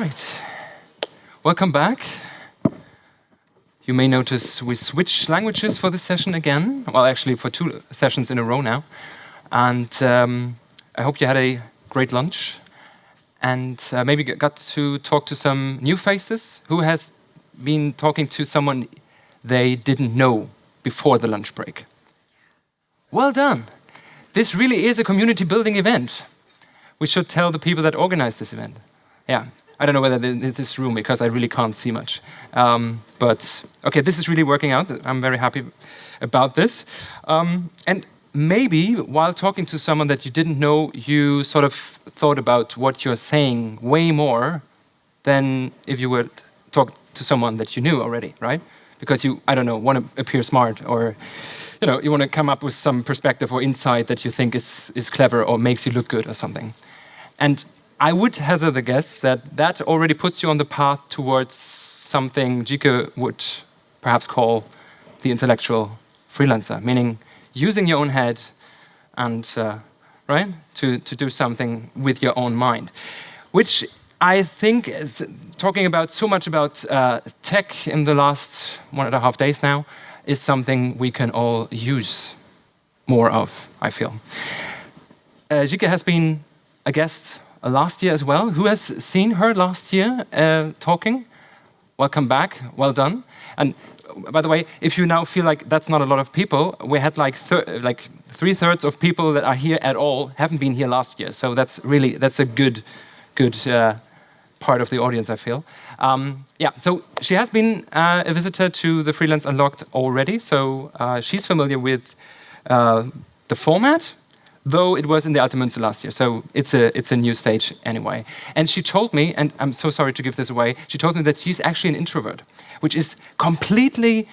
right. Welcome back. You may notice we switched languages for this session again. Well, actually for 2 sessions in a row now. And I hope you had a great lunch and maybe got to talk to some new faces. Who has been talking to someone they didn't know before the lunch break? Well done. This really is a community building event. We should tell the people that organized this event. Yeah, I don't know whether in this room, because I really can't see much. But okay, this is really working out. I'm very happy about this. And maybe while talking to someone that you didn't know, you sort of thought about what you're saying way more than if you would talk to someone that you knew already, right? Because you, I don't know, want to appear smart, or you want to come up with some perspective or insight that you think is clever or makes you look good or something. And I would hazard the guess that already puts you on the path towards something Zsike would perhaps call the intellectual freelancer, meaning using your own head and right to do something with your own mind, which I think is talking about so much about tech in the last 1.5 days now is something we can all use more of, I feel. Zsike has been a guest last year as well. Who has seen her last year talking? Welcome back, well done. And by the way, if you now feel like that's not a lot of people, we had like 3/3 of people that are here at all haven't been here last year. So that's a good part of the audience, I feel. Yeah, so she has been a visitor to the Freelance Unlocked already, so she's familiar with the format, though it was in the Ultimate last year, so it's a new stage anyway. And she told me, and I'm so sorry to give this away, she told me that she's actually an introvert, which is completely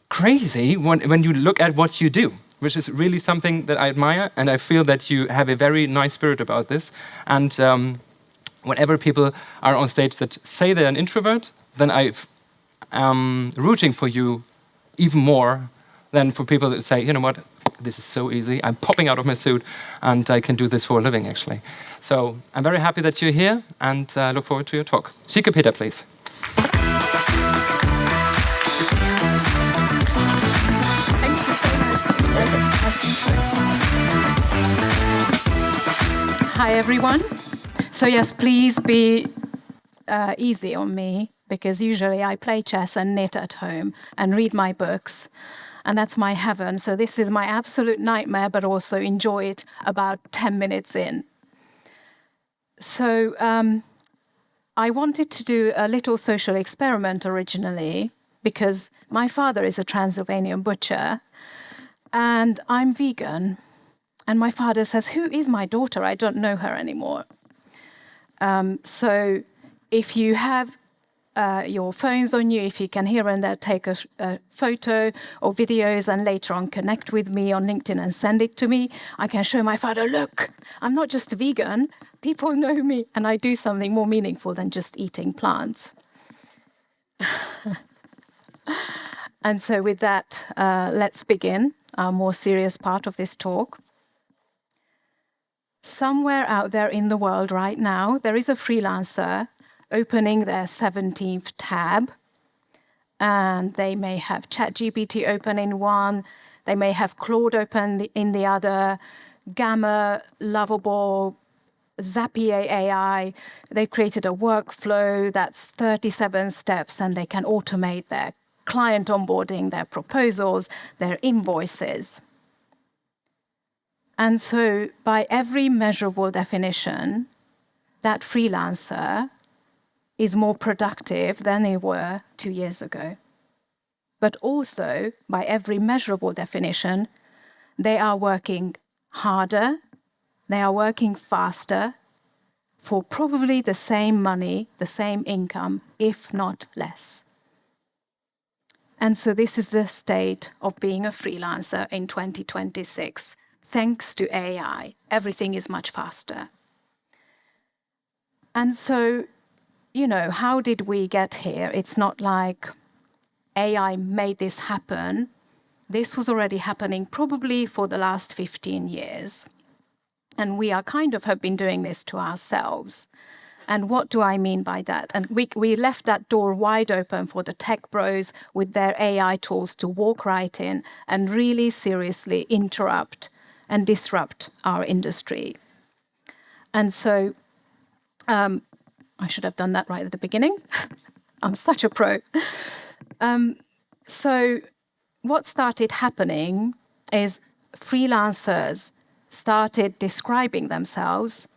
crazy when you look at what you do, which is really something that I admire, and I feel that you have a very nice spirit about this. And whenever people are on stage that say they're an introvert, then I'm rooting for you even more than for people that say, you know what, this is so easy, I'm popping out of my suit and I can do this for a living, actually. So I'm very happy that you're here and look forward to your talk. Zsike Peter, please. Thank you so much. Hi, everyone. So yes, please be easy on me, because usually I play chess and knit at home and read my books, and that's my heaven. So this is my absolute nightmare, but also enjoy it about 10 minutes in. So I wanted to do a little social experiment originally, because my father is a Transylvanian butcher and I'm vegan. And my father says, "Who is my daughter? I don't know her anymore." So if you have your phones on you, if you can here and there take a photo or videos and later on connect with me on LinkedIn and send it to me, I can show my father, look, I'm not just a vegan, people know me, and I do something more meaningful than just eating plants. And so with that, let's begin our more serious part of this talk. Somewhere out there in the world right now, there is a freelancer opening their 17th tab, and they may have ChatGPT open in one, they may have Claude open in the other, Gamma, Lovable, Zapier AI. They've created a workflow that's 37 steps, and they can automate their client onboarding, their proposals, their invoices. And so by every measurable definition, that freelancer is more productive than they were 2 years ago. But also, by every measurable definition, they are working harder, they are working faster, for probably the same money, the same income, if not less. And so this is the state of being a freelancer in 2026. Thanks to AI, everything is much faster. And so, how did we get here? It's not like AI made this happen. This was already happening probably for the last 15 years. And we are have been doing this to ourselves. And what do I mean by that? And we left that door wide open for the tech bros with their AI tools to walk right in and really seriously interrupt and disrupt our industry. And so I should have done that right at the beginning. I'm such a pro. So what started happening is freelancers started describing themselves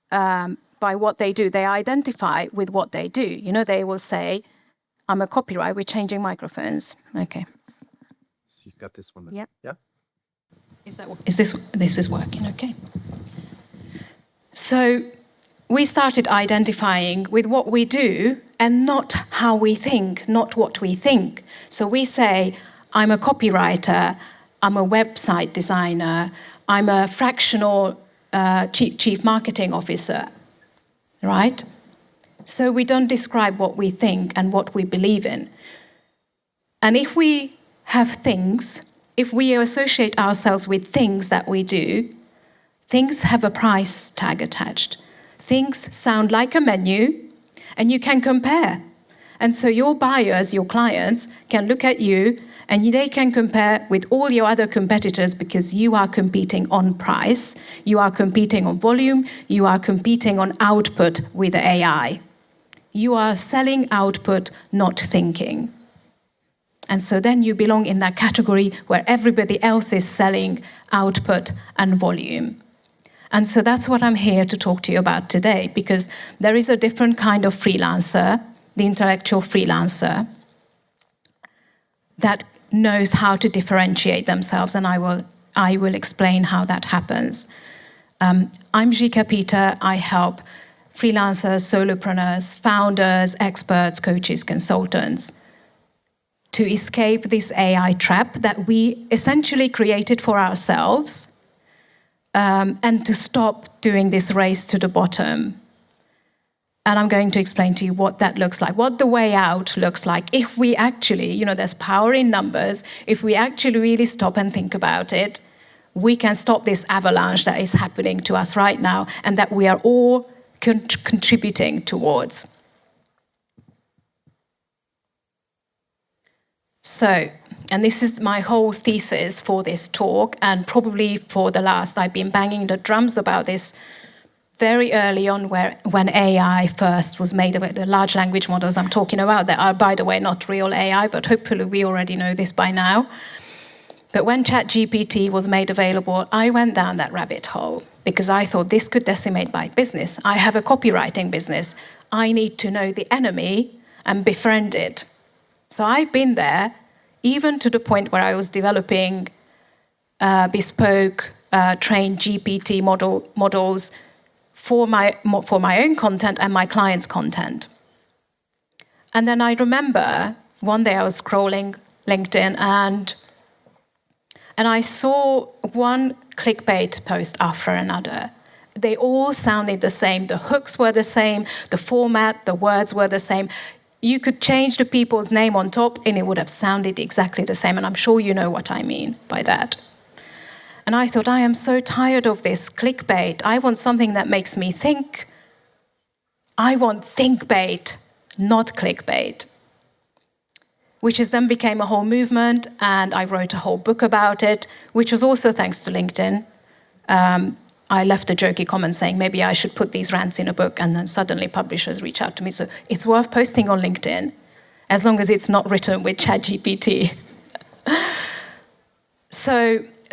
by what they do. They identify with what they do. You know, they will say, I'm a copywriter. We're changing microphones. Okay. So you've got this one. Yep. Yeah. This is working, okay. So we started identifying with what we do and not how we think, not what we think. So we say, I'm a copywriter, I'm a website designer, I'm a fractional chief marketing officer, right? So we don't describe what we think and what we believe in. And if we have things, if we associate ourselves with things that we do, things have a price tag attached. Things sound like a menu, and you can compare. And so your buyers, your clients, can look at you, and they can compare with all your other competitors because you are competing on price, you are competing on volume, you are competing on output with AI. You are selling output, not thinking. And so then you belong in that category where everybody else is selling output and volume. And so that's what I'm here to talk to you about today, because there is a different kind of freelancer, the intellectual freelancer, that knows how to differentiate themselves, and I will explain how that happens. I'm Zsike Peter. I help freelancers, solopreneurs, founders, experts, coaches, consultants to escape this AI trap that we essentially created for ourselves, and to stop doing this race to the bottom. And I'm going to explain to you what that looks like, what the way out looks like. If we actually, you know, there's power in numbers, if we actually really stop and think about it, we can stop this avalanche that is happening to us right now and that we are all contributing towards. So, and this is my whole thesis for this talk, and probably for the last, I've been banging the drums about this very early on, when AI first was made, the large language models I'm talking about, that are, by the way, not real AI, but hopefully we already know this by now. But when ChatGPT was made available, I went down that rabbit hole because I thought this could decimate my business. I have a copywriting business. I need to know the enemy and befriend it. So I've been there, even to the point where I was developing bespoke trained GPT models for my own content and my clients' content. And then I remember one day I was scrolling LinkedIn and I saw one clickbait post after another. They all sounded the same. The hooks were the same. The format, the words were the same. You could change the people's name on top and it would have sounded exactly the same. And I'm sure you know what I mean by that. And I thought, I am so tired of this clickbait. I want something that makes me think. I want thinkbait, not clickbait. Which then became a whole movement, and I wrote a whole book about it, which was also thanks to LinkedIn. I left a jokey comment saying maybe I should put these rants in a book, and then suddenly publishers reach out to me. So it's worth posting on LinkedIn, as long as it's not written with ChatGPT.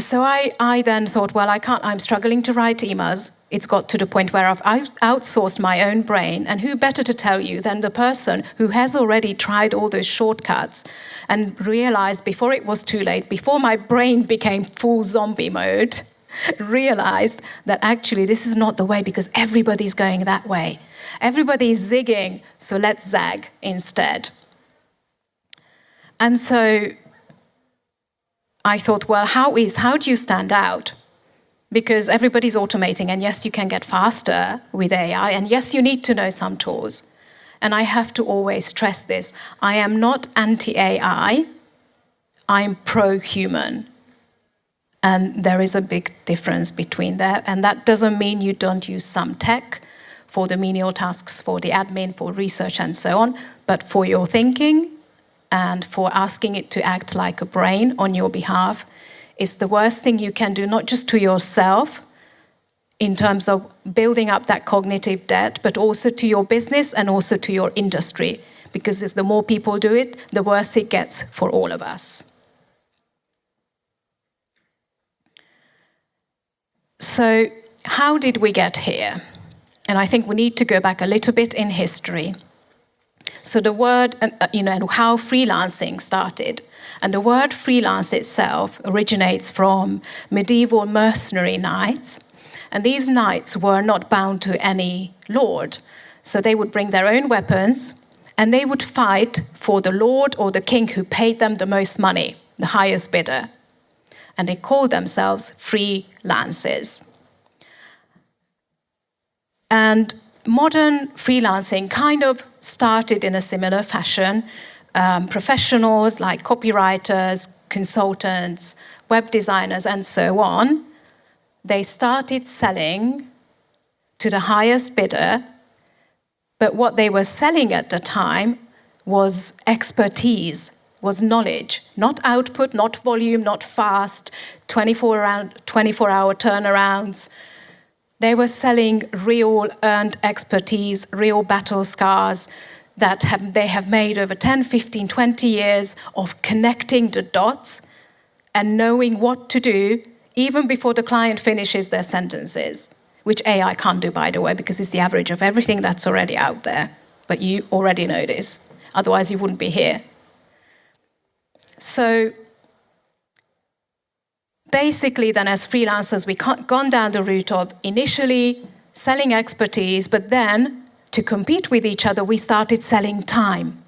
So I then thought, well, I'm struggling to write emails. It's got to the point where I've outsourced my own brain, and who better to tell you than the person who has already tried all those shortcuts and realized before it was too late, before my brain became full zombie mode, realized that actually this is not the way because everybody's going that way. Everybody's zigging, so let's zag instead. And so I thought, well, how do you stand out? Because everybody's automating, and yes, you can get faster with AI, and yes, you need to know some tools. And I have to always stress this. I am not anti-AI, I'm pro-human. And there is a big difference between that. And that doesn't mean you don't use some tech, for the menial tasks, for the admin, for research and so on, but for your thinking and for asking it to act like a brain on your behalf is the worst thing you can do, not just to yourself in terms of building up that cognitive debt, but also to your business and also to your industry. Because the more people do it, the worse it gets for all of us. So how did we get here? And I think we need to go back a little bit in history. So the word, and how freelancing started. And the word freelance itself originates from medieval mercenary knights. And these knights were not bound to any lord. So they would bring their own weapons and they would fight for the lord or the king who paid them the most money, the highest bidder. And they called themselves freelancers. And modern freelancing kind of started in a similar fashion. Professionals like copywriters, consultants, web designers, and so on, they started selling to the highest bidder, but what they were selling at the time was expertise, was knowledge, not output, not volume, not fast, 24-hour turnarounds. They were selling real earned expertise, real battle scars that they have made over 10, 15, 20 years of connecting the dots and knowing what to do even before the client finishes their sentences, which AI can't do, by the way, because it's the average of everything that's already out there. But you already know this. Otherwise, you wouldn't be here. So basically, then, as freelancers, we've gone down the route of initially selling expertise, but then to compete with each other, we started selling time.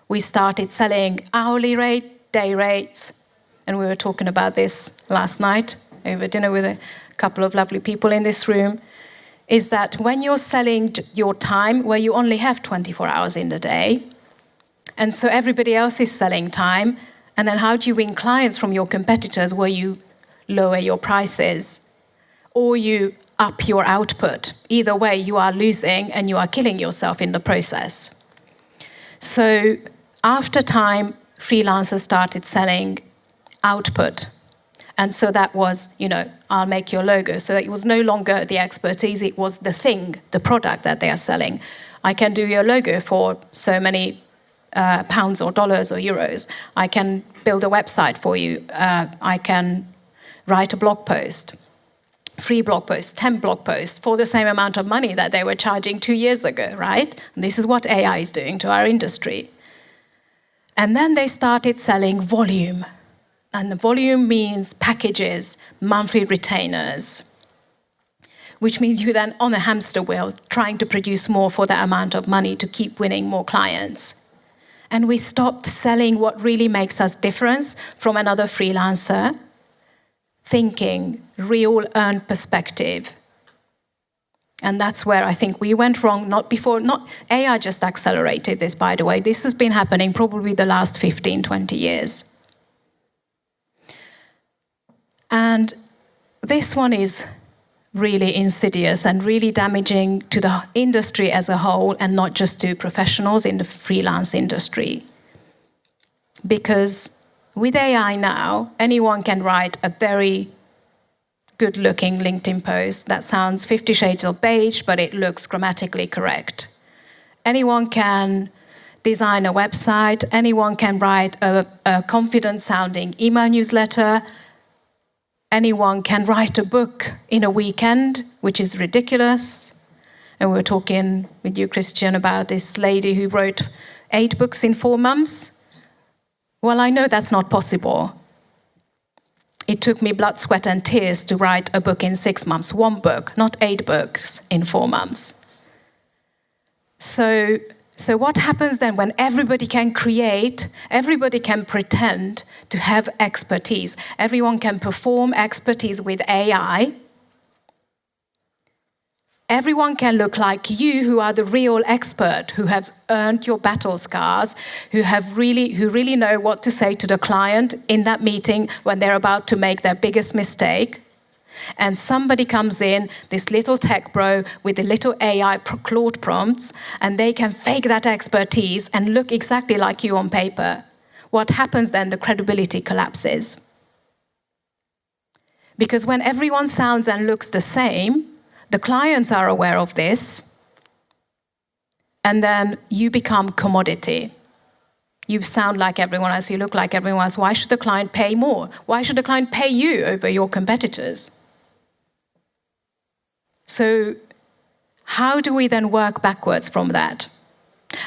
We started selling hourly rate, day rates, and we were talking about this last night over dinner with a couple of lovely people in this room, is that when you're selling your time, where you only have 24 hours in the day, and so everybody else is selling time, and then how do you win clients from your competitors where you lower your prices or you up your output? Either way, you are losing and you are killing yourself in the process. So after time, freelancers started selling output. And so that was, I'll make your logo. So it was no longer the expertise, it was the thing, the product that they are selling. I can do your logo for so many pounds or dollars or euros. I can build a website for you. I can write a blog post, free blog post, 10 blog posts for the same amount of money that they were charging 2 years ago, right? And this is what AI is doing to our industry. And then they started selling volume. And the volume means packages, monthly retainers, which means you're then on a hamster wheel trying to produce more for that amount of money to keep winning more clients. And we stopped selling what really makes us different from another freelancer, thinking, real earned perspective. And that's where I think we went wrong, not AI just accelerated this, by the way. This has been happening probably the last 15, 20 years. And this one is really insidious and really damaging to the industry as a whole and not just to professionals in the freelance industry. Because with AI now, anyone can write a very good-looking LinkedIn post that sounds 50 shades of beige, but it looks grammatically correct. Anyone can design a website. Anyone can write a confident-sounding email newsletter. Anyone can write a book in a weekend, which is ridiculous. And we were talking with you, Christian, about this lady who wrote 8 books in 4 months. Well, I know that's not possible. It took me blood, sweat, and tears to write a book in 6 months. 1 book, not 8 books in 4 months. So what happens then when everybody can create, everybody can pretend to have expertise, everyone can perform expertise with AI, everyone can look like you who are the real expert, who have earned your battle scars, who really know what to say to the client in that meeting when they're about to make their biggest mistake. And somebody comes in, this little tech bro with the little AI Claude prompts, and they can fake that expertise and look exactly like you on paper. What happens then? The credibility collapses. Because when everyone sounds and looks the same, the clients are aware of this, and then you become commodity. You sound like everyone else, you look like everyone else. Why should the client pay more? Why should the client pay you over your competitors? So how do we then work backwards from that?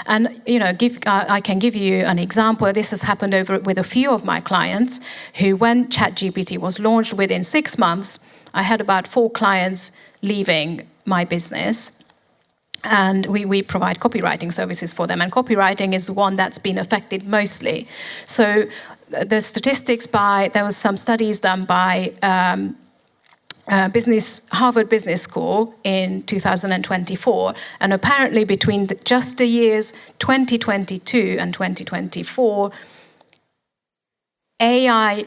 And I can give you an example. This has happened with a few of my clients who, when ChatGPT was launched, within 6 months, I had about 4 clients leaving my business. And we provide copywriting services for them. And copywriting is one that's been affected mostly. So the statistics there was some studies done by Harvard Business School in 2024. And apparently between just the years 2022 and 2024, AI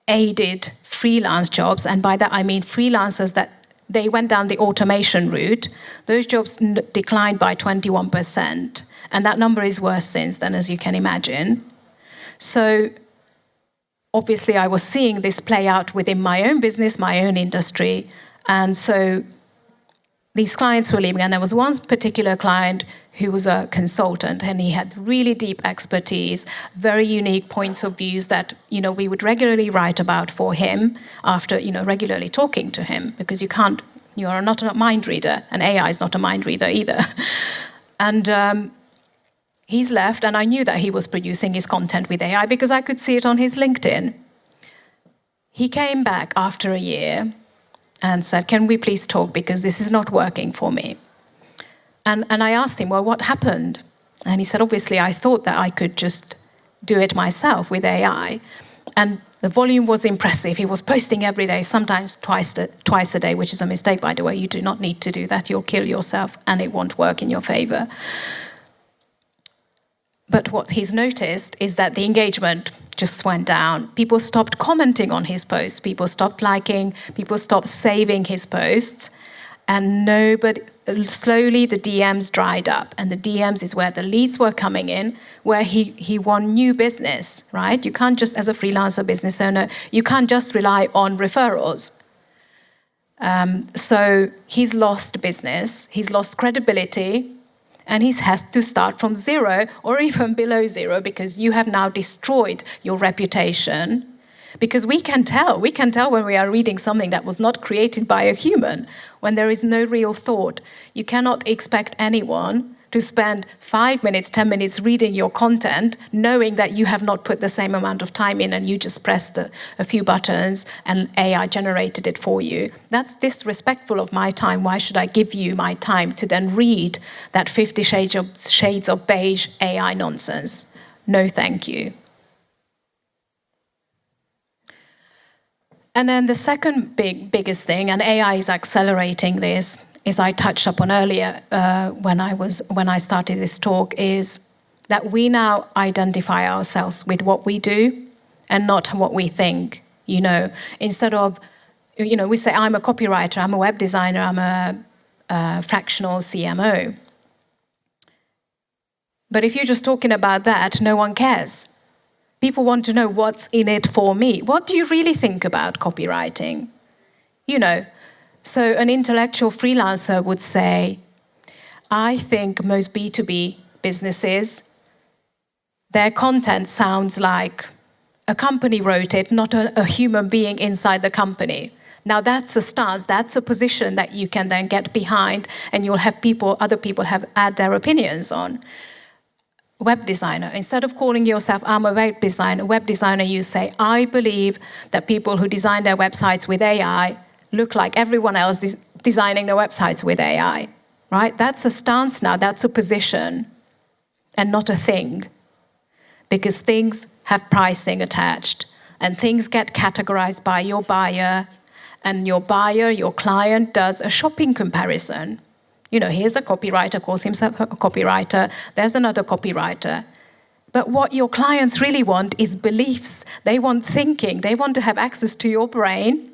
aided freelance jobs. And by that I mean freelancers that they went down the automation route. Those jobs declined by 21%. And that number is worse since then, as you can imagine. So obviously, I was seeing this play out within my own business, my own industry. And so these clients were leaving. And there was one particular client who was a consultant, and he had really deep expertise, very unique points of views that, we would regularly write about for him after, regularly talking to him, because you are not a mind reader, and AI is not a mind reader either. And he's left, and I knew that he was producing his content with AI because I could see it on his LinkedIn. He came back after a year and said, "Can we please talk, because this is not working for me?" And I asked him, "Well, what happened?" And he said, "Obviously, I thought that I could just do it myself with AI." And the volume was impressive. He was posting every day, sometimes twice a day, which is a mistake, by the way. You do not need to do that. You'll kill yourself, and it won't work in your favor. But what he's noticed is that the engagement just went down. People stopped commenting on his posts. People stopped liking. People stopped saving his posts. And slowly the DMs dried up. And the DMs is where the leads were coming in, where he won new business, right? You can't just, as a freelancer business owner, you can't just rely on referrals. So he's lost business, he's lost credibility, and he has to start from 0 or even below 0, because you have now destroyed your reputation. Because we can tell when we are reading something that was not created by a human, when there is no real thought. You cannot expect anyone to spend 5 minutes, 10 minutes reading your content, knowing that you have not put the same amount of time in and you just pressed a few buttons and AI generated it for you. That's disrespectful of my time. Why should I give you my time to then read that 50 shades of beige AI nonsense? No, thank you. And then the second biggest thing, and AI is accelerating this, is I touched upon earlier when I started this talk, is that we now identify ourselves with what we do and not what we think. Instead of, we say I'm a copywriter, I'm a web designer, I'm a fractional CMO. But if you're just talking about that, no one cares. People want to know what's in it for me. What do you really think about copywriting? So an intellectual freelancer would say, I think most B2B businesses, their content sounds like a company wrote it, not a human being inside the company. Now that's a stance, that's a position that you can then get behind, and you'll have other people add their opinions on. Web designer, instead of calling yourself, I'm a web designer, you say, I believe that people who design their websites with AI look like everyone else designing their websites with AI, right? That's a stance now, that's a position, and not a thing. Because things have pricing attached, and things get categorized by your buyer, and your client, does a shopping comparison. Here's a copywriter, calls himself a copywriter, there's another copywriter. But what your clients really want is beliefs. They want thinking. They want to have access to your brain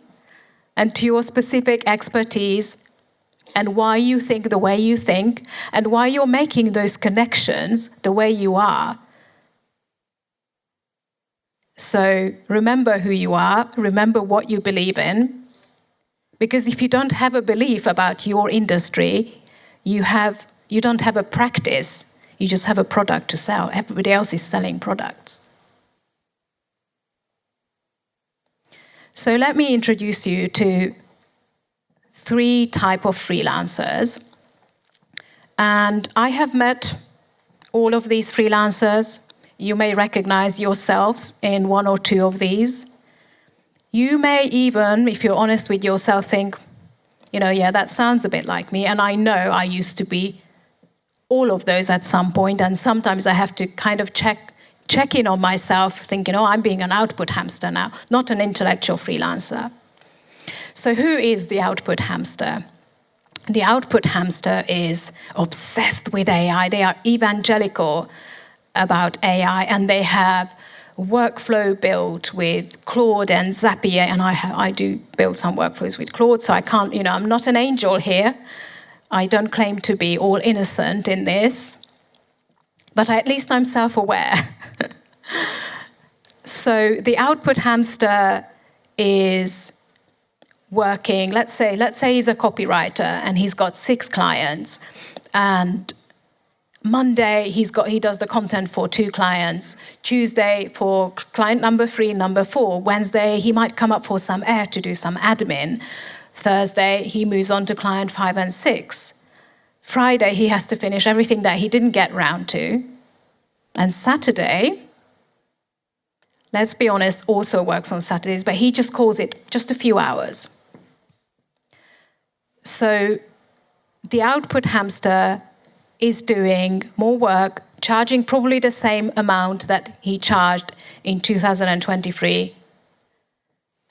and to your specific expertise and why you think the way you think and why you're making those connections the way you are. So remember who you are, remember what you believe in, because if you don't have a belief about your industry, you don't have a practice, you just have a product to sell. Everybody else is selling products. So let me introduce you to 3 types of freelancers. And I have met all of these freelancers. You may recognize yourselves in 1 or 2 of these. You may even, if you're honest with yourself, think, yeah, that sounds a bit like me. And I know I used to be all of those at some point. And sometimes I have to kind of check in on myself, thinking, I'm being an output hamster now, not an intellectual freelancer. So who is the output hamster? The output hamster is obsessed with AI. They are evangelical about AI, and they have workflow built with Claude and Zapier, and I do build some workflows with Claude, so I can't, I'm not an angel here. I don't claim to be all innocent in this, but at least I'm self-aware. So the output hamster is working, let's say he's a copywriter and he's got 6 clients, and Monday he does the content for 2 clients, Tuesday for client number 3, number 4, Wednesday he might come up for some air to do some admin, Thursday he moves on to client 5 and 6, Friday he has to finish everything that he didn't get round to, and Saturday, let's be honest, also works on Saturdays, but he just calls it just a few hours. So the output hamster is doing more work, charging probably the same amount that he charged in 2023,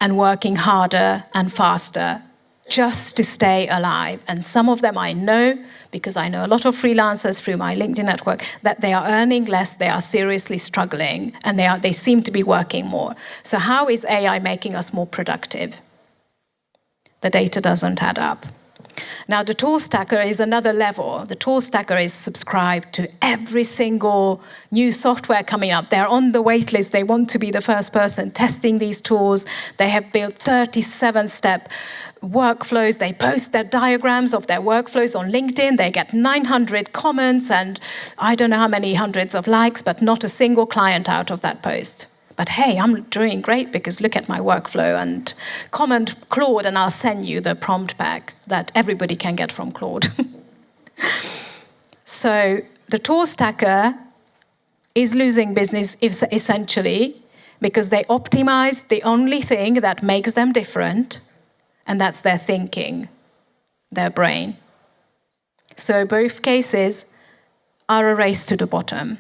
and working harder and faster just to stay alive. And some of them I know, because I know a lot of freelancers through my LinkedIn network, that they are earning less, they are seriously struggling, and they seem to be working more. So how is AI making us more productive? The data doesn't add up. Now, the tool stacker is another level. The tool stacker is subscribed to every single new software coming up. They're on the wait list. They want to be the first person testing these tools. They have built 37-step workflows. They post their diagrams of their workflows on LinkedIn. They get 900 comments and I don't know how many hundreds of likes, but not a single client out of that post. But hey, I'm doing great because look at my workflow, and comment Claude and I'll send you the prompt back that everybody can get from Claude. So the tool stacker is losing business essentially because they optimize the only thing that makes them different, and that's their thinking, their brain. So both cases are a race to the bottom.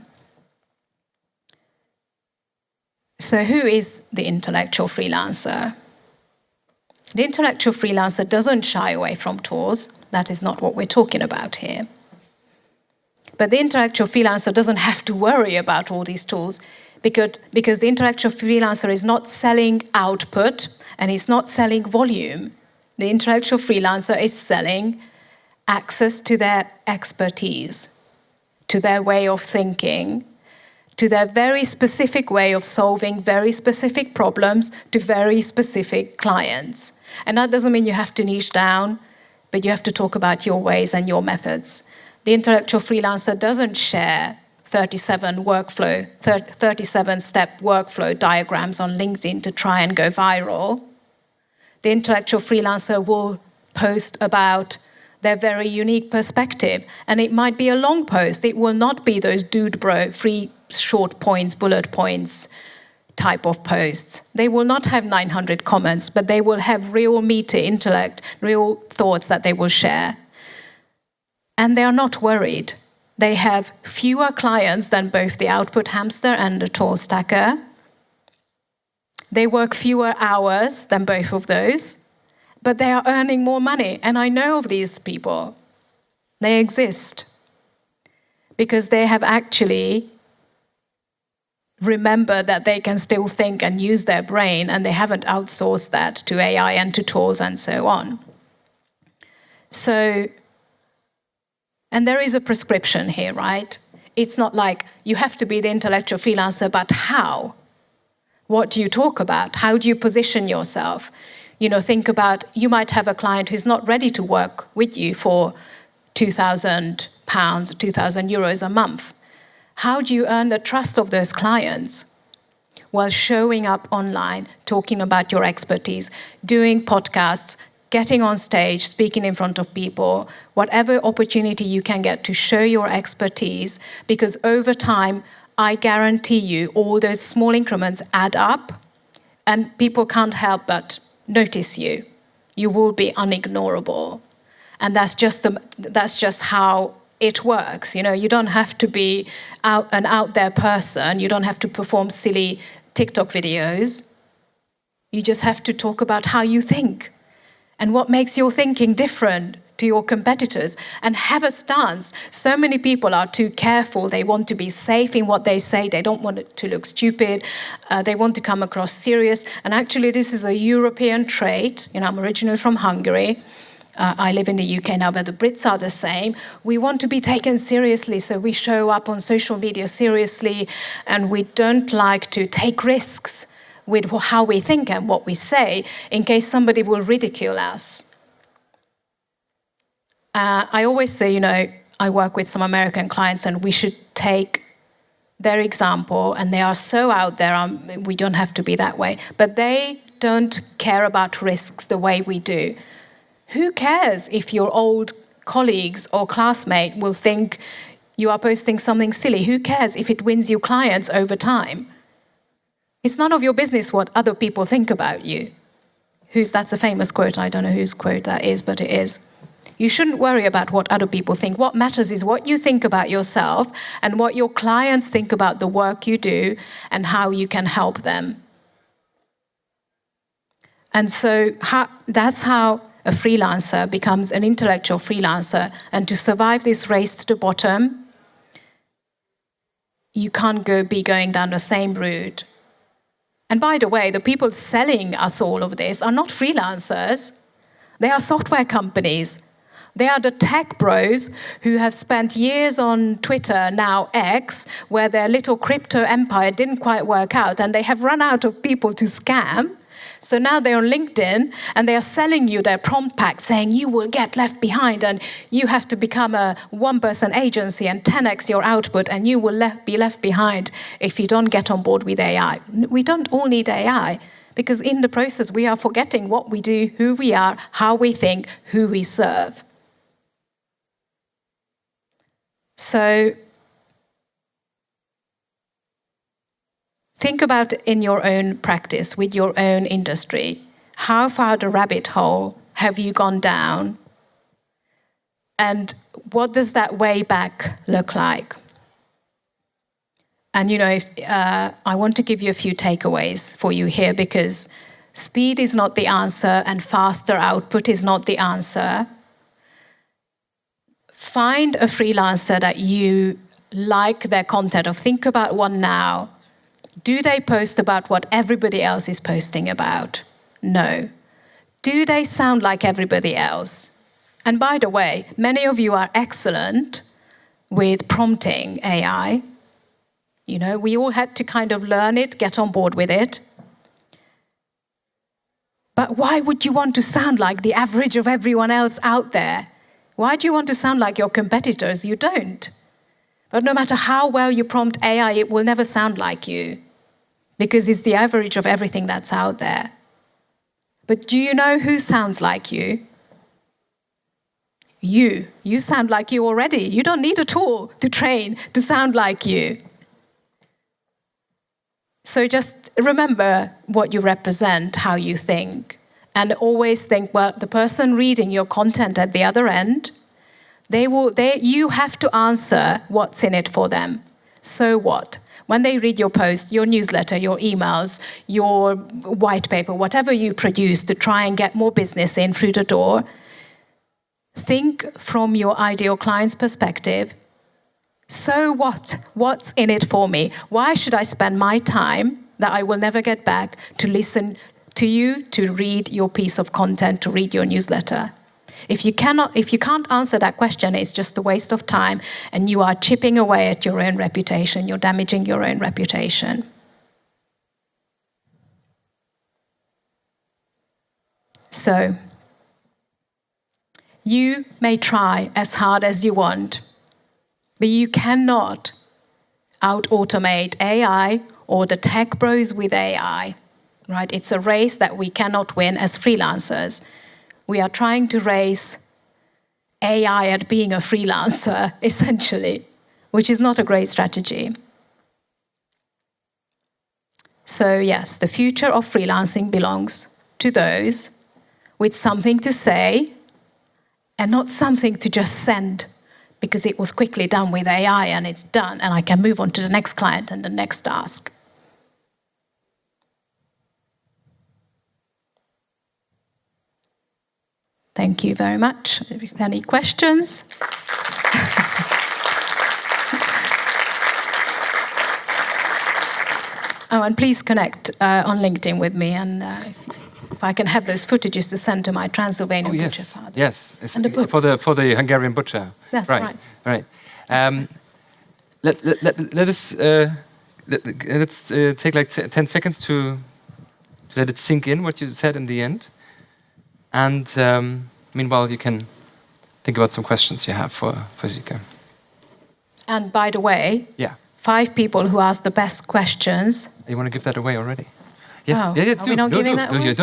So who is the intellectual freelancer? The intellectual freelancer doesn't shy away from tools. That is not what we're talking about here. But the intellectual freelancer doesn't have to worry about all these tools because the intellectual freelancer is not selling output and he's not selling volume. The intellectual freelancer is selling access to their expertise, to their way of thinking, to their very specific way of solving very specific problems to very specific clients. And that doesn't mean you have to niche down, but you have to talk about your ways and your methods. The intellectual freelancer doesn't share 37-step workflow diagrams on LinkedIn to try and go viral. The intellectual freelancer will post about their very unique perspective. And it might be a long post. It will not be those dude bro, 3 short points, bullet points type of posts. They will not have 900 comments, but they will have real meaty intellect, real thoughts that they will share. And they are not worried. They have fewer clients than both the output hamster and the tool stacker. They work fewer hours than both of those, but they are earning more money. And I know of these people. They exist because they have actually remember that they can still think and use their brain, and they haven't outsourced that to AI and to tools and so on. So, and there is a prescription here, right? It's not like you have to be the intellectual freelancer, but how? What do you talk about? How do you position yourself? Think about, you might have a client who's not ready to work with you for £2,000, €2,000 a month. How do you earn the trust of those clients? Well, showing up online, talking about your expertise, doing podcasts, getting on stage, speaking in front of people, whatever opportunity you can get to show your expertise, because over time, I guarantee you all those small increments add up and people can't help but notice you. You will be unignorable. And that's just how it works. You don't have to be an out there person. You don't have to perform silly TikTok videos. You just have to talk about how you think and what makes your thinking different to your competitors, and have a stance. So many people are too careful. They want to be safe in what they say. They don't want it to look stupid. They want to come across serious. And actually, this is a European trait. I'm originally from Hungary. I live in the UK now, but the Brits are the same. We want to be taken seriously, so we show up on social media seriously, and we don't like to take risks with how we think and what we say in case somebody will ridicule us. I always say, I work with some American clients, and we should take their example, and they are so out there, we don't have to be that way, but they don't care about risks the way we do. Who cares if your old colleagues or classmate will think you are posting something silly? Who cares if it wins you clients over time? It's none of your business what other people think about you. That's a famous quote. I don't know whose quote that is, but it is. You shouldn't worry about what other people think. What matters is what you think about yourself and what your clients think about the work you do and how you can help them. And so that's how a freelancer becomes an intellectual freelancer. And to survive this race to the bottom, you can't be going down the same route. And by the way, the people selling us all of this are not freelancers. They are software companies. They are the tech bros who have spent years on Twitter, now X, where their little crypto empire didn't quite work out, and they have run out of people to scam. So now they're on LinkedIn, and they are selling you their prompt pack, saying you will get left behind, and you have to become a one-person agency and 10x your output, and you will be left behind if you don't get on board with AI. We don't all need AI, because in the process, we are forgetting what we do, who we are, how we think, who we serve. So think about in your own practice, with your own industry, how far the rabbit hole have you gone down? And what does that way back look like? And, I want to give you a few takeaways for you here, because speed is not the answer and faster output is not the answer. Find a freelancer that you like their content of. Think about one now. Do they post about what everybody else is posting about? No. Do they sound like everybody else? And by the way, many of you are excellent with prompting AI. We all had to kind of learn it, get on board with it. But why would you want to sound like the average of everyone else out there? Why do you want to sound like your competitors? You don't. But no matter how well you prompt AI, it will never sound like you, because it's the average of everything that's out there. But do you know who sounds like you? You. You sound like you already. You don't need a tool to train to sound like you. So just remember what you represent, how you think. And always think, well, the person reading your content at the other end, you have to answer what's in it for them. So what? When they read your post, your newsletter, your emails, your white paper, whatever you produce to try and get more business in through the door, think from your ideal client's perspective So what? What's in it for me? Why should I spend my time that I will never get back to listen to you, to read your piece of content, to read your newsletter? If you can't answer that question, it's just a waste of time, and you are chipping away at your own reputation. You're damaging your own reputation. So, you may try as hard as you want, but you cannot out-automate AI or the tech bros with AI, right? It's a race that we cannot win as freelancers. We are trying to race AI at being a freelancer, essentially, which is not a great strategy. So yes, the future of freelancing belongs to those with something to say and not something to just send because it was quickly done with AI and it's done and I can move on to the next client and the next task. Thank you very much. Any questions? Oh, and please connect on LinkedIn with me, and if I can have those footages to send to my Transylvanian butcher father. Yes, and the books. for the Hungarian butcher. That's right. Right. Let's take like 10 seconds to let it sink in what you said in the end. And meanwhile, you can think about some questions you have for Zsike. And by the way, 5 people who asked the best questions. You want to give that away already? Yes. Oh, Yeah, are we not giving that away?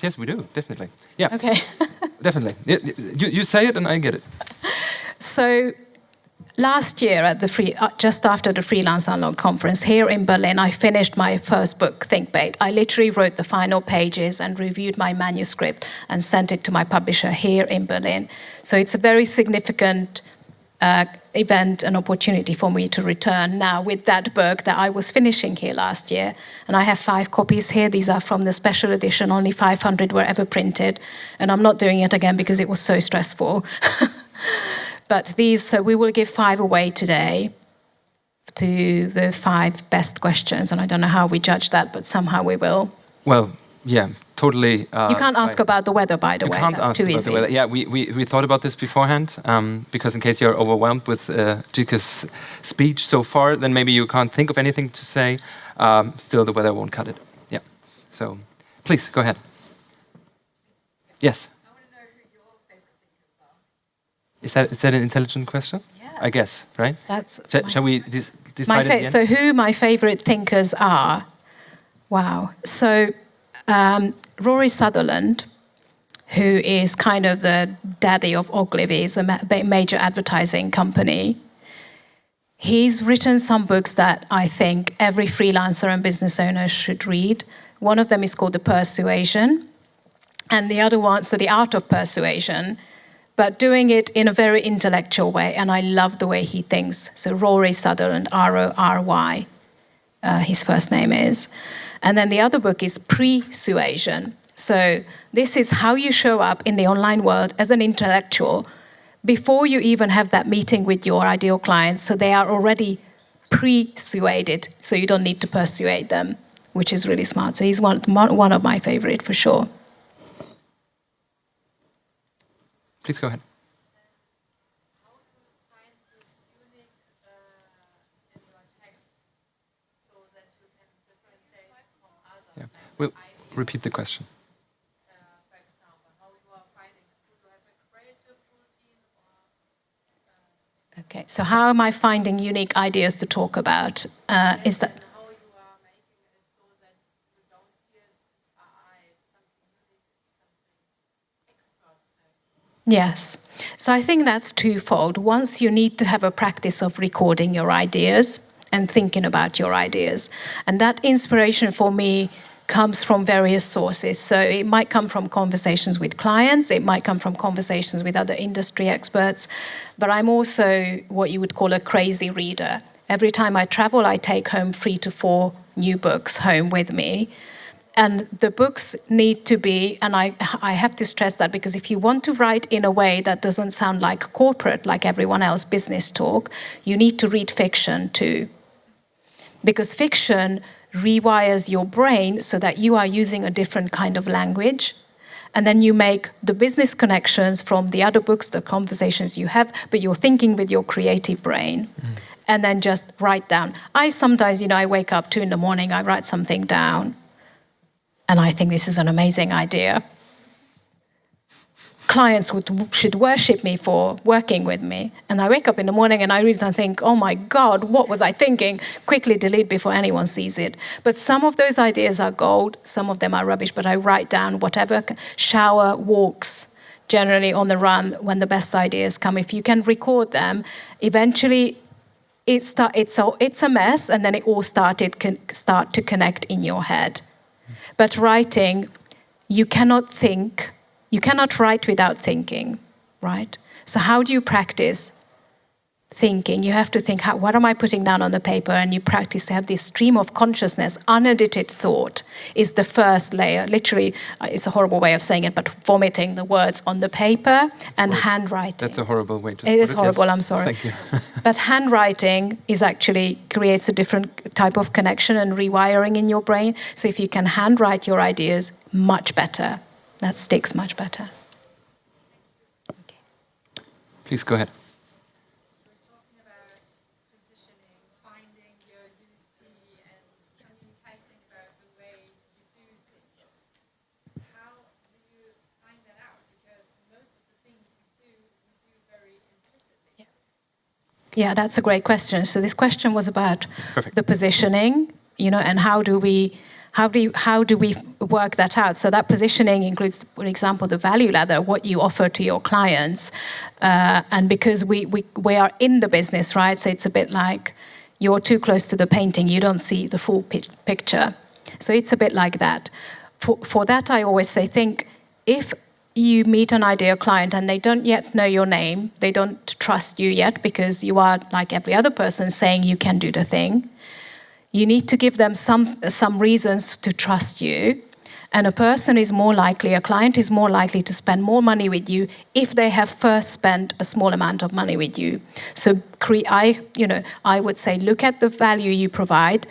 Yes, we do. Definitely. Yeah. Okay. Definitely. You say it and I get it. So last year at just after the Freelance Unlocked conference here in Berlin, I finished my first book, ThinkBait. I literally wrote the final pages and reviewed my manuscript and sent it to my publisher here in Berlin. So it's a very significant event, an opportunity for me to return now with that book that I was finishing here last year. And I have 5 copies here. These are from the special edition. Only 500 were ever printed. And I'm not doing it again because it was so stressful. But so we will give 5 away today to the 5 best questions. And I don't know how we judge that, but somehow we will. Well, yeah, totally. You can't ask about the weather, by the way. That's too easy. Yeah, we thought about this beforehand, because in case you're overwhelmed with Zsike's speech so far, then maybe you can't think of anything to say. Still, the weather won't cut it. Yeah. So, please, go ahead. Yes. Is that an intelligent question? Yeah. I guess, right? Shall we decide? So who my favorite thinkers are? Wow. So Rory Sutherland, who is kind of the daddy of Ogilvy, is a major advertising company. He's written some books that I think every freelancer and business owner should read. One of them is called The Persuasion, and the other one, so The Art of Persuasion, but doing it in a very intellectual way, and I love the way he thinks. So Rory Sutherland, R-O-R-Y, his first name is. And then the other book is Pre-Suasion. So this is how you show up in the online world as an intellectual before you even have that meeting with your ideal clients. So they are already pre-suaded, so you don't need to persuade them, which is really smart. So he's one of my favorite for sure. Please go ahead. How do you find this unique in your text so that you can differentiate from others? Yeah. We'll repeat the question. For example, how you are finding, do you have a creative routine or? Okay, so how am I finding unique ideas to talk about? Is that? How you are making it so that you don't feel it's something unique, it's something experts say. Yes. So I think that's twofold. Once you need to have a practice of recording your ideas and thinking about your ideas. And that inspiration for me comes from various sources. So it might come from conversations with clients, it might come from conversations with other industry experts, but I'm also what you would call a crazy reader. Every time I travel, I take home 3 to 4 new books home with me. And the books need to be, and I have to stress that, because if you want to write in a way that doesn't sound like corporate, like everyone else, business talk, you need to read fiction too. Because fiction rewires your brain so that you are using a different kind of language. And then you make the business connections from the other books, the conversations you have, but you're thinking with your creative brain. And then just write down. I sometimes, I wake up 2 a.m, I write something down. And I think this is an amazing idea. Clients should worship me for working with me. And I wake up in the morning and I read it and think, oh my God, what was I thinking? Quickly delete before anyone sees it. But some of those ideas are gold, some of them are rubbish, but I write down whatever, shower, walks, generally on the run, when the best ideas come. If you can record them, eventually it's a mess, and then it all start to connect in your head. But writing, you cannot write without thinking, right? So how do you practice thinking? You have to think, what am I putting down on the paper? And you practice to have this stream of consciousness. Unedited thought is the first layer. Literally, it's a horrible way of saying it, but vomiting the words on the paper and handwriting. That's a horrible way to put it. It is horrible, yes. I'm sorry. Thank you. But handwriting creates a different type of connection and rewiring in your brain. So if you can handwrite your ideas, much better. That sticks much better. Okay. Please go ahead. We're talking about positioning, finding your USP, and communicating about the way you do things. How do you find that out? Because most of the things we do very implicitly. Yeah, that's a great question. So this question was about Perfect. the positioning, and how do we work that out? So that positioning includes, for example, the value ladder, what you offer to your clients, and because we are in the business, right? So it's a bit like you're too close to the painting, you don't see the full picture. So it's a bit like that. For that, I always say, think if you meet an ideal client and they don't yet know your name, they don't trust you yet because you are like every other person saying you can do the thing. You need to give them some reasons to trust you. And a client is more likely to spend more money with you if they have first spent a small amount of money with you. So I would say, look at the value you provide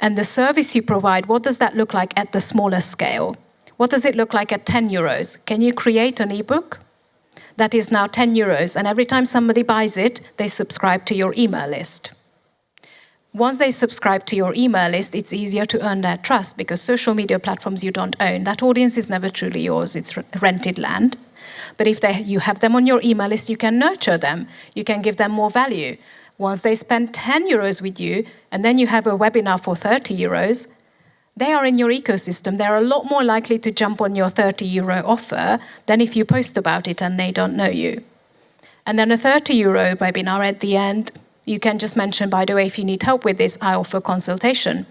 and the service you provide. What does that look like at the smaller scale? What does it look like at 10 euros? Can you create an ebook that is now 10 euros? And every time somebody buys it, they subscribe to your email list. Once they subscribe to your email list, it's easier to earn their trust because social media platforms you don't own. That audience is never truly yours. It's rented land. But if you have them on your email list, you can nurture them. You can give them more value. Once they spend 10 euros with you, and then you have a webinar for 30 euros, they are in your ecosystem. They're a lot more likely to jump on your 30 euro offer than if you post about it and they don't know you. And then a 30 euro webinar at the end, you can just mention, by the way, if you need help with this, I offer consultation,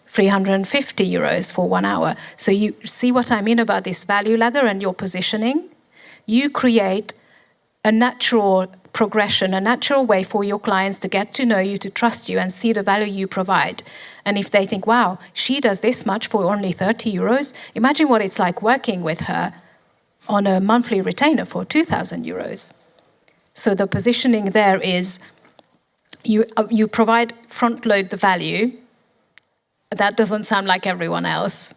350 euros for 1 hour. So you see what I mean about this value ladder and your positioning? You create a natural progression, a natural way for your clients to get to know you, to trust you and see the value you provide. And if they think, wow, she does this much for only 30 euros, imagine what it's like working with her on a monthly retainer for 2,000 euros. So the positioning there is you provide, front load the value. That doesn't sound like everyone else.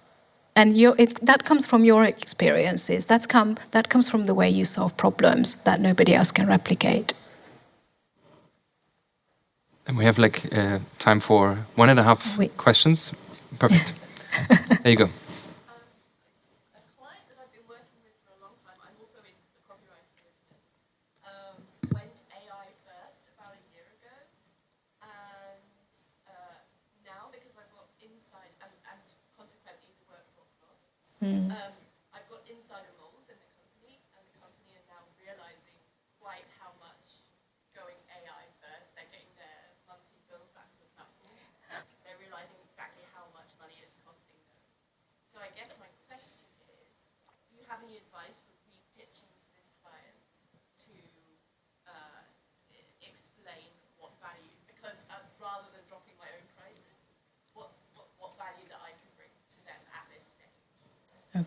And that comes from your experiences. That comes from the way you solve problems that nobody else can replicate. And we have time for 1.5 questions. Perfect. There you go. A client that I've been working with for a long time, I'm also in the copywriting business, went AI first about a year ago. And now, because I've got insight, and consequently the work dropped off, I've got insider roles in the company, and the company are now realizing quite how much going AI first, they're getting their monthly bills back from the platform. They're realizing exactly how much money it's costing them.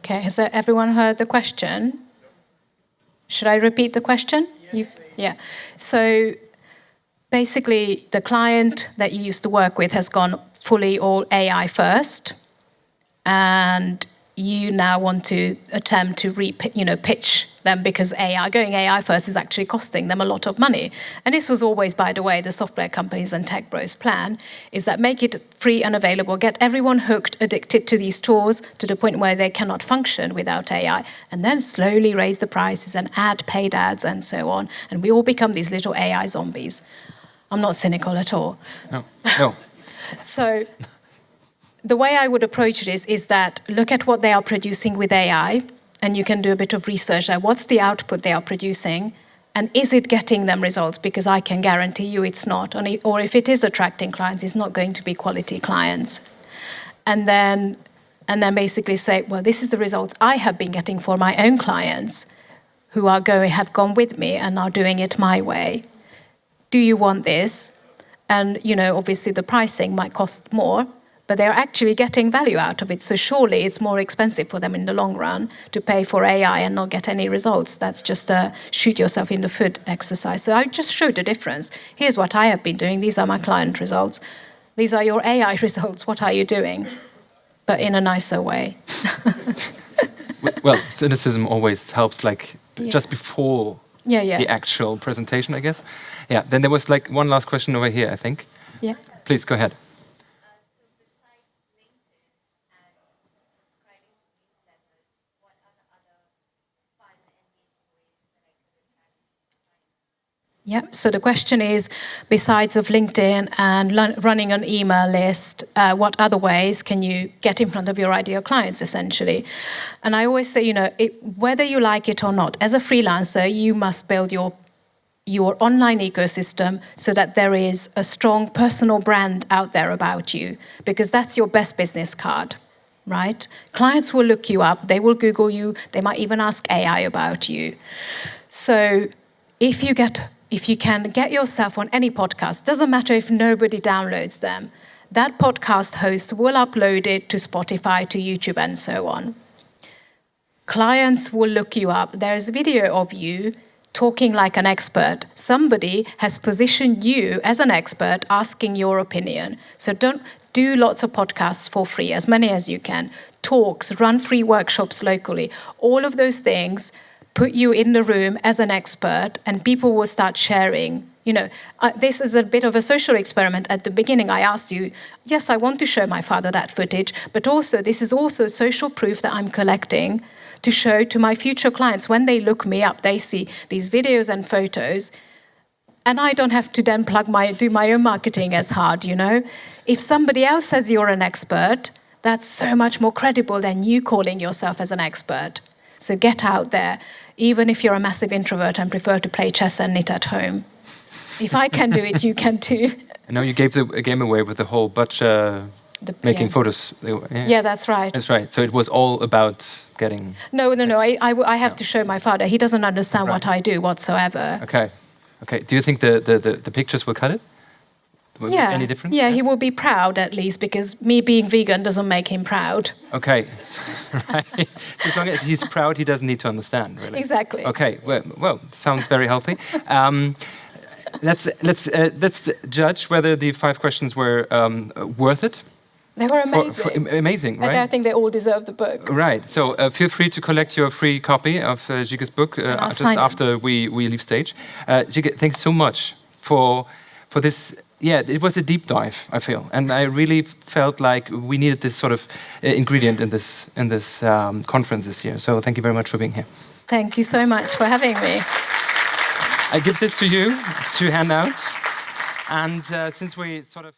Okay, has everyone heard the question? Should I repeat the question? Yeah. So basically, the client that you used to work with has gone fully all AI first, and you now want to attempt to pitch them, because going AI first is actually costing them a lot of money. And this was always, by the way, the software companies and tech bros plan, is that make it free and available, get everyone hooked, addicted to these tools to the point where they cannot function without AI, and then slowly raise the prices and add paid ads and so on. And we all become these little AI zombies. I'm not cynical at all. No. So the way I would approach it is that look at what they are producing with AI, and you can do a bit of research there. What's the output they are producing, and is it getting them results? Because I can guarantee you it's not. Or if it is attracting clients, it's not going to be quality clients. And then basically say, well, this is the results I have been getting for my own clients who have gone with me and are doing it my way. Do you want this? And, obviously the pricing might cost more, but they're actually getting value out of it. So surely it's more expensive for them in the long run to pay for AI and not get any results. That's just a shoot yourself in the foot exercise. So I just showed the difference. Here's what I have been doing. These are my client results. These are your AI results. What are you doing? But in a nicer way. Well, cynicism always helps, just before Yeah. the actual presentation, I guess. Yeah, then there was one last question over here, I think. Yeah. Please, go ahead. Yeah. So the question is, besides of LinkedIn and running an email list, what other ways can you get in front of your ideal clients, essentially? And I always say, whether you like it or not, as a freelancer, you must build your online ecosystem so that there is a strong personal brand out there about you, because that's your best business card, right? Clients will look you up, they will Google you, they might even ask AI about you. So if you can get yourself on any podcast, doesn't matter if nobody downloads them, that podcast host will upload it to Spotify, to YouTube, and so on. Clients will look you up. There's a video of you talking like an expert. Somebody has positioned you as an expert, asking your opinion. So don't do lots of podcasts for free, as many as you can. Talks, run free workshops locally. All of those things put you in the room as an expert, and people will start sharing. This is a bit of a social experiment. At the beginning, I asked you, yes, I want to show my father that footage, but also this is also social proof that I'm collecting to show to my future clients. When they look me up, they see these videos and photos, and I don't have to then do my own marketing as hard, If somebody else says you're an expert, that's so much more credible than you calling yourself as an expert. So get out there, even if you're a massive introvert and prefer to play chess and knit at home. If I can do it, you can too. I know you gave the game away with the whole butcher making photos. Yeah, that's right. That's right. So it was all about getting... No. I have to show my father. He doesn't understand what I do whatsoever. Okay. Do you think the pictures will cut it? Will it make any difference? Yeah, he will be proud at least, because me being vegan doesn't make him proud. Okay, right. As long as he's proud, he doesn't need to understand, really. Exactly. Okay. Well, sounds very healthy. Let's judge whether the 5 questions were worth it. They were amazing. Amazing, right? And I think they all deserve the book. Right. So feel free to collect your free copy of Zsike's book just after we leave stage. Zsike, thanks so much for this. Yeah, it was a deep dive, I feel, and I really felt like we needed this sort of ingredient in this conference this year. So thank you very much for being here. Thank you so much for having me. I give this to you to hand out, and since we sort of